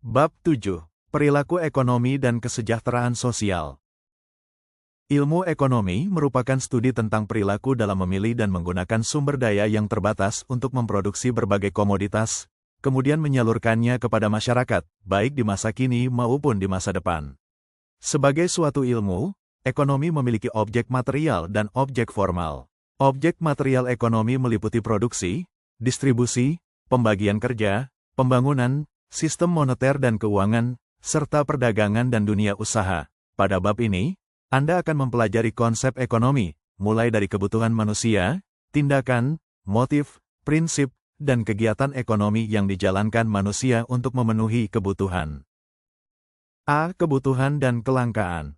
Bab 7. Perilaku ekonomi dan kesejahteraan sosial. Ilmu ekonomi merupakan studi tentang perilaku dalam memilih dan menggunakan sumber daya yang terbatas untuk memproduksi berbagai komoditas, kemudian menyalurkannya kepada masyarakat, baik di masa kini maupun di masa depan. Sebagai suatu ilmu, ekonomi memiliki objek material dan objek formal. Objek material ekonomi meliputi produksi, distribusi, pembagian kerja, pembangunan, sistem moneter dan keuangan, serta perdagangan dan dunia usaha. Pada bab ini, Anda akan mempelajari konsep ekonomi, mulai dari kebutuhan manusia, tindakan, motif, prinsip, dan kegiatan ekonomi yang dijalankan manusia untuk memenuhi kebutuhan. A. Kebutuhan dan kelangkaan.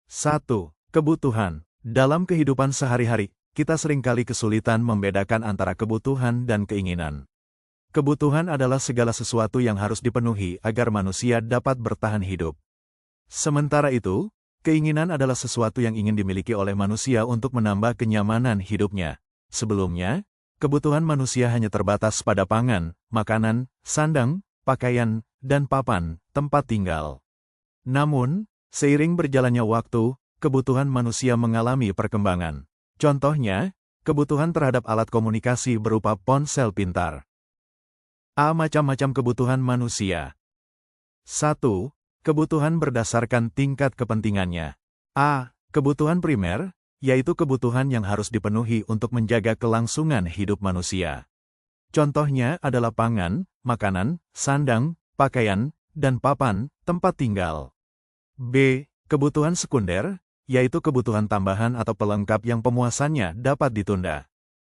1. Kebutuhan. Dalam kehidupan sehari-hari, kita seringkali kesulitan membedakan antara kebutuhan dan keinginan. Kebutuhan adalah segala sesuatu yang harus dipenuhi agar manusia dapat bertahan hidup. Sementara itu, keinginan adalah sesuatu yang ingin dimiliki oleh manusia untuk menambah kenyamanan hidupnya. Sebelumnya, kebutuhan manusia hanya terbatas pada pangan, makanan, sandang, pakaian, dan papan, tempat tinggal. Namun, seiring berjalannya waktu, kebutuhan manusia mengalami perkembangan. Contohnya, kebutuhan terhadap alat komunikasi berupa ponsel pintar. A. Macam-macam kebutuhan manusia. 1. Kebutuhan berdasarkan tingkat kepentingannya. A. Kebutuhan primer, yaitu kebutuhan yang harus dipenuhi untuk menjaga kelangsungan hidup manusia. Contohnya adalah pangan, makanan, sandang, pakaian, dan papan, tempat tinggal. B. Kebutuhan sekunder, yaitu kebutuhan tambahan atau pelengkap yang pemuasannya dapat ditunda.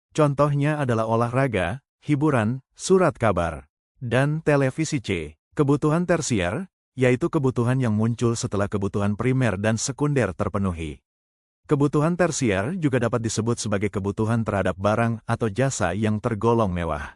Contohnya adalah olahraga, hiburan, surat kabar, dan televisi. C. Kebutuhan tersier, yaitu kebutuhan yang muncul setelah kebutuhan primer dan sekunder terpenuhi. Kebutuhan tersier juga dapat disebut sebagai kebutuhan terhadap barang atau jasa yang tergolong mewah.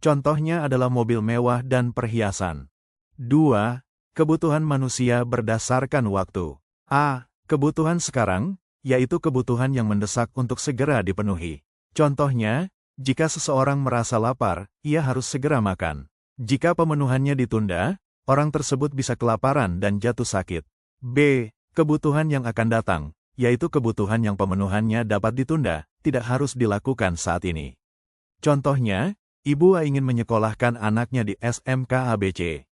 Contohnya adalah mobil mewah dan perhiasan. 2. Kebutuhan manusia berdasarkan waktu. A. Kebutuhan sekarang, yaitu kebutuhan yang mendesak untuk segera dipenuhi. Contohnya, jika seseorang merasa lapar, ia harus segera makan. Jika pemenuhannya ditunda, orang tersebut bisa kelaparan dan jatuh sakit. B. Kebutuhan yang akan datang, yaitu kebutuhan yang pemenuhannya dapat ditunda, tidak harus dilakukan saat ini. Contohnya, ibu A ingin menyekolahkan anaknya di SMK ABC.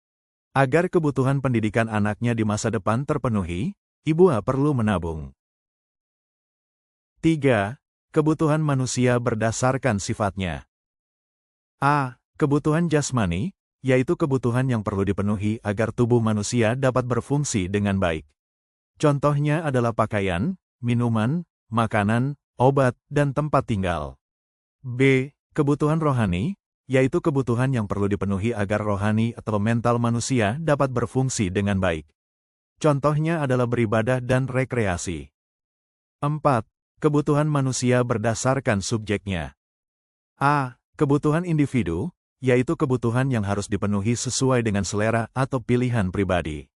Agar kebutuhan pendidikan anaknya di masa depan terpenuhi, ibu A perlu menabung. 3. Kebutuhan manusia berdasarkan sifatnya. A. Kebutuhan jasmani, yaitu kebutuhan yang perlu dipenuhi agar tubuh manusia dapat berfungsi dengan baik. Contohnya adalah pakaian, minuman, makanan, obat, dan tempat tinggal. B. Kebutuhan rohani, yaitu kebutuhan yang perlu dipenuhi agar rohani atau mental manusia dapat berfungsi dengan baik. Contohnya adalah beribadah dan rekreasi. 4. Kebutuhan manusia berdasarkan subjeknya. A. Kebutuhan individu, yaitu kebutuhan yang harus dipenuhi sesuai dengan selera atau pilihan pribadi.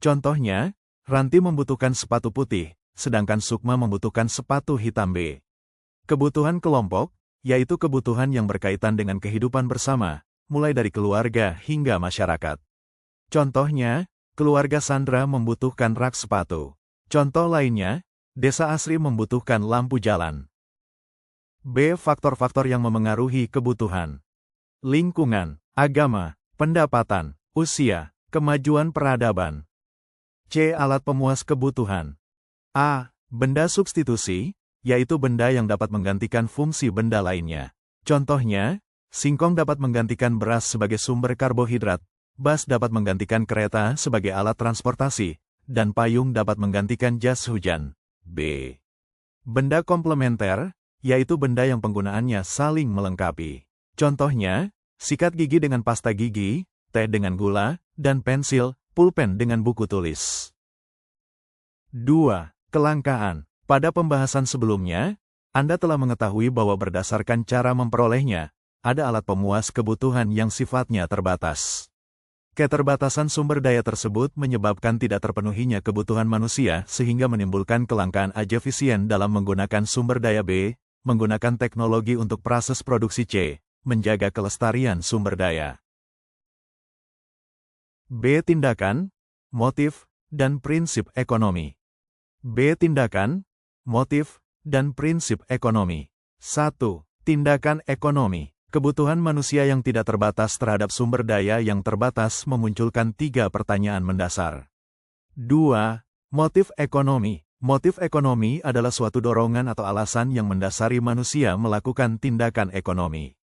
Contohnya, Ranti membutuhkan sepatu putih, sedangkan Sukma membutuhkan sepatu hitam B. Kebutuhan kelompok, yaitu kebutuhan yang berkaitan dengan kehidupan bersama, mulai dari keluarga hingga masyarakat. Contohnya, keluarga Sandra membutuhkan rak sepatu. Contoh lainnya, Desa Asri membutuhkan lampu jalan. B. Faktor-faktor yang memengaruhi kebutuhan. Lingkungan, agama, pendapatan, usia, kemajuan peradaban. C. Alat pemuas kebutuhan. A. Benda substitusi, yaitu benda yang dapat menggantikan fungsi benda lainnya. Contohnya, singkong dapat menggantikan beras sebagai sumber karbohidrat, bas dapat menggantikan kereta sebagai alat transportasi, dan payung dapat menggantikan jas hujan. B. Benda komplementer, yaitu benda yang penggunaannya saling melengkapi. Contohnya, sikat gigi dengan pasta gigi, teh dengan gula, dan pensil, pulpen dengan buku tulis. 2. Kelangkaan. Pada pembahasan sebelumnya, Anda telah mengetahui bahwa berdasarkan cara memperolehnya, ada alat pemuas kebutuhan yang sifatnya terbatas. Keterbatasan sumber daya tersebut menyebabkan tidak terpenuhinya kebutuhan manusia sehingga menimbulkan kelangkaan efisien dalam menggunakan sumber daya B, menggunakan teknologi untuk proses produksi C, menjaga kelestarian sumber daya. B. Tindakan, motif, dan prinsip ekonomi. B. Tindakan, motif, dan prinsip ekonomi. 1. Tindakan ekonomi. Kebutuhan manusia yang tidak terbatas terhadap sumber daya yang terbatas memunculkan 3 pertanyaan mendasar. 2. Motif ekonomi. Motif ekonomi adalah suatu dorongan atau alasan yang mendasari manusia melakukan tindakan ekonomi.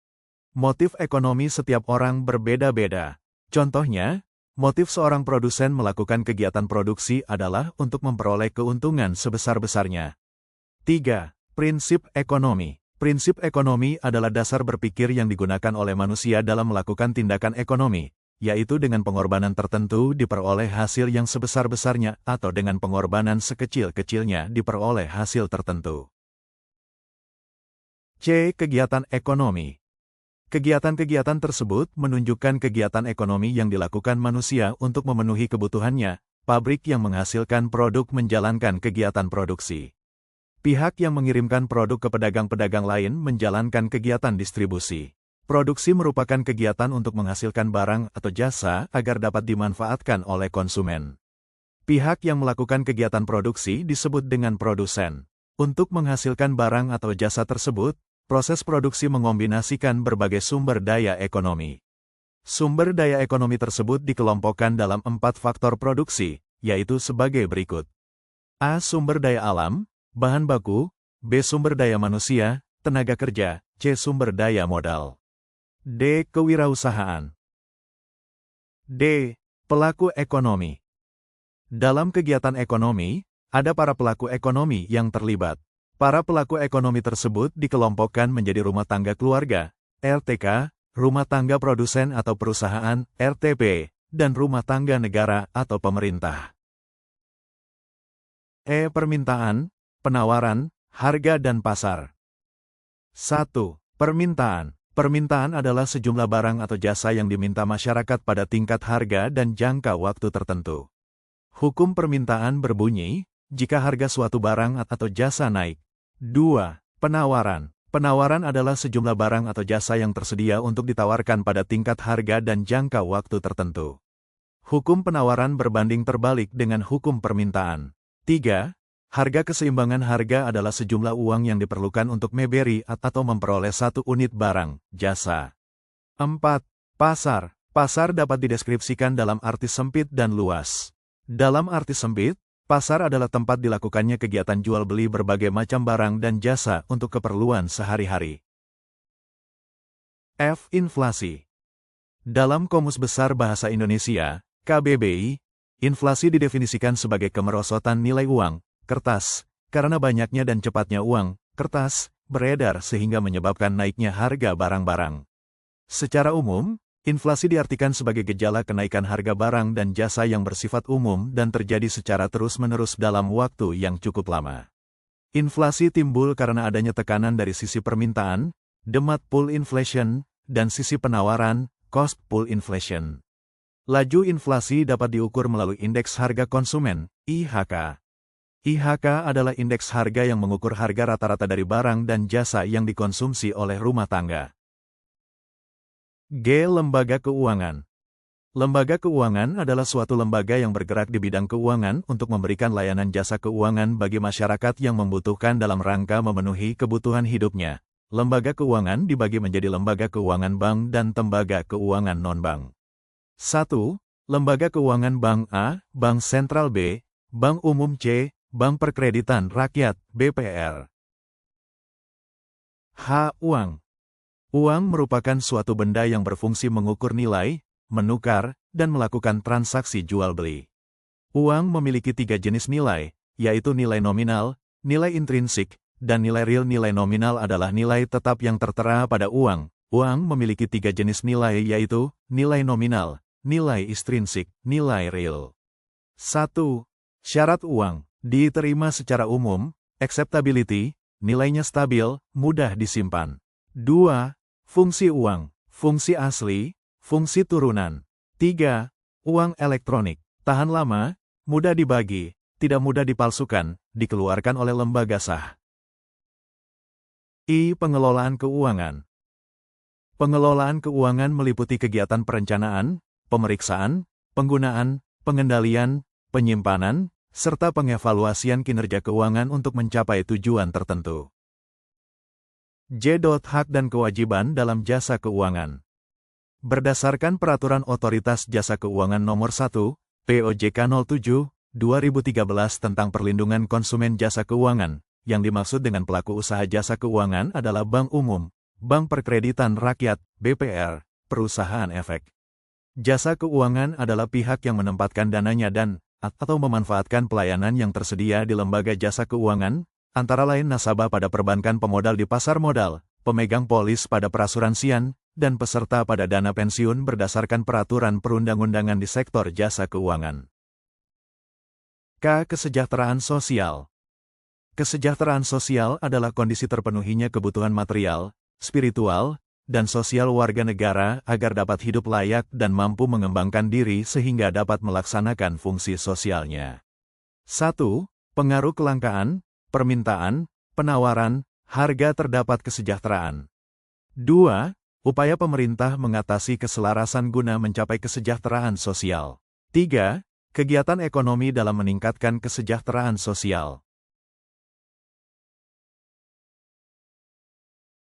Motif ekonomi setiap orang berbeda-beda. Contohnya, motif seorang produsen melakukan kegiatan produksi adalah untuk memperoleh keuntungan sebesar-besarnya. 3. Prinsip ekonomi. Prinsip ekonomi adalah dasar berpikir yang digunakan oleh manusia dalam melakukan tindakan ekonomi, yaitu dengan pengorbanan tertentu diperoleh hasil yang sebesar-besarnya atau dengan pengorbanan sekecil-kecilnya diperoleh hasil tertentu. C. Kegiatan ekonomi. Kegiatan-kegiatan tersebut menunjukkan kegiatan ekonomi yang dilakukan manusia untuk memenuhi kebutuhannya, pabrik yang menghasilkan produk menjalankan kegiatan produksi. Pihak yang mengirimkan produk ke pedagang-pedagang lain menjalankan kegiatan distribusi. Produksi merupakan kegiatan untuk menghasilkan barang atau jasa agar dapat dimanfaatkan oleh konsumen. Pihak yang melakukan kegiatan produksi disebut dengan produsen. Untuk menghasilkan barang atau jasa tersebut, proses produksi mengombinasikan berbagai sumber daya ekonomi. Sumber daya ekonomi tersebut dikelompokkan dalam 4 faktor produksi, yaitu sebagai berikut. A. Sumber daya alam, bahan baku, B. Sumber daya manusia, tenaga kerja, C. Sumber daya modal. D. Kewirausahaan. D. Pelaku ekonomi. Dalam kegiatan ekonomi, ada para pelaku ekonomi yang terlibat. Para pelaku ekonomi tersebut dikelompokkan menjadi rumah tangga keluarga, RTK, rumah tangga produsen atau perusahaan, RTP, dan rumah tangga negara atau pemerintah. E. Permintaan, penawaran, harga dan pasar. 1. Permintaan. Permintaan adalah sejumlah barang atau jasa yang diminta masyarakat pada tingkat harga dan jangka waktu tertentu. Hukum permintaan berbunyi, jika harga suatu barang atau jasa naik. 2. Penawaran. Penawaran adalah sejumlah barang atau jasa yang tersedia untuk ditawarkan pada tingkat harga dan jangka waktu tertentu. Hukum penawaran berbanding terbalik dengan hukum permintaan. 3. Harga keseimbangan harga adalah sejumlah uang yang diperlukan untuk memberi atau memperoleh satu unit barang, jasa. 4. Pasar. Pasar dapat dideskripsikan dalam arti sempit dan luas. Dalam arti sempit, pasar adalah tempat dilakukannya kegiatan jual beli berbagai macam barang dan jasa untuk keperluan sehari-hari. F. Inflasi. Dalam Kamus Besar Bahasa Indonesia, KBBI, inflasi didefinisikan sebagai kemerosotan nilai uang, kertas, karena banyaknya dan cepatnya uang, kertas, beredar sehingga menyebabkan naiknya harga barang-barang. Secara umum, inflasi diartikan sebagai gejala kenaikan harga barang dan jasa yang bersifat umum dan terjadi secara terus-menerus dalam waktu yang cukup lama. Inflasi timbul karena adanya tekanan dari sisi permintaan, demand pull inflation, dan sisi penawaran, cost pull inflation. Laju inflasi dapat diukur melalui indeks harga konsumen, IHK. IHK adalah indeks harga yang mengukur harga rata-rata dari barang dan jasa yang dikonsumsi oleh rumah tangga. G. Lembaga keuangan. Lembaga keuangan adalah suatu lembaga yang bergerak di bidang keuangan untuk memberikan layanan jasa keuangan bagi masyarakat yang membutuhkan dalam rangka memenuhi kebutuhan hidupnya. Lembaga keuangan dibagi menjadi lembaga keuangan bank dan lembaga keuangan non-bank. 1. Lembaga keuangan Bank A, Bank Sentral B, Bank Umum C, Bank Perkreditan Rakyat, BPR. H. Uang. Uang merupakan suatu benda yang berfungsi mengukur nilai, menukar, dan melakukan transaksi jual-beli. Uang memiliki 3 jenis nilai, yaitu nilai nominal, nilai intrinsik, dan nilai real. Nilai nominal adalah nilai tetap yang tertera pada uang. Uang memiliki 3 jenis nilai yaitu, nilai nominal, nilai intrinsik, nilai real. 1. Syarat uang. Diterima secara umum, acceptability, nilainya stabil, mudah disimpan. 2. Fungsi uang, fungsi asli, fungsi turunan. 3. Uang elektronik, tahan lama, mudah dibagi, tidak mudah dipalsukan, dikeluarkan oleh lembaga sah. I. Pengelolaan keuangan. Pengelolaan keuangan meliputi kegiatan perencanaan, pemeriksaan, penggunaan, pengendalian, penyimpanan, serta pengevaluasian kinerja keuangan untuk mencapai tujuan tertentu. Hak dan kewajiban dalam jasa keuangan. Berdasarkan Peraturan Otoritas Jasa Keuangan Nomor 1, POJK 07, 2013 tentang perlindungan konsumen jasa keuangan, yang dimaksud dengan pelaku usaha jasa keuangan adalah bank umum, bank perkreditan rakyat, BPR, perusahaan efek. Jasa keuangan adalah pihak yang menempatkan dananya atau memanfaatkan pelayanan yang tersedia di lembaga jasa keuangan, antara lain nasabah pada perbankan pemodal di pasar modal, pemegang polis pada perasuransian, dan peserta pada dana pensiun berdasarkan peraturan perundang-undangan di sektor jasa keuangan. Kesejahteraan sosial. Kesejahteraan sosial adalah kondisi terpenuhinya kebutuhan material, spiritual, dan sosial warga negara agar dapat hidup layak dan mampu mengembangkan diri sehingga dapat melaksanakan fungsi sosialnya. 1. Pengaruh kelangkaan, permintaan, penawaran, harga terdapat kesejahteraan. 2. Upaya pemerintah mengatasi keselarasan guna mencapai kesejahteraan sosial. 3. Kegiatan ekonomi dalam meningkatkan kesejahteraan sosial.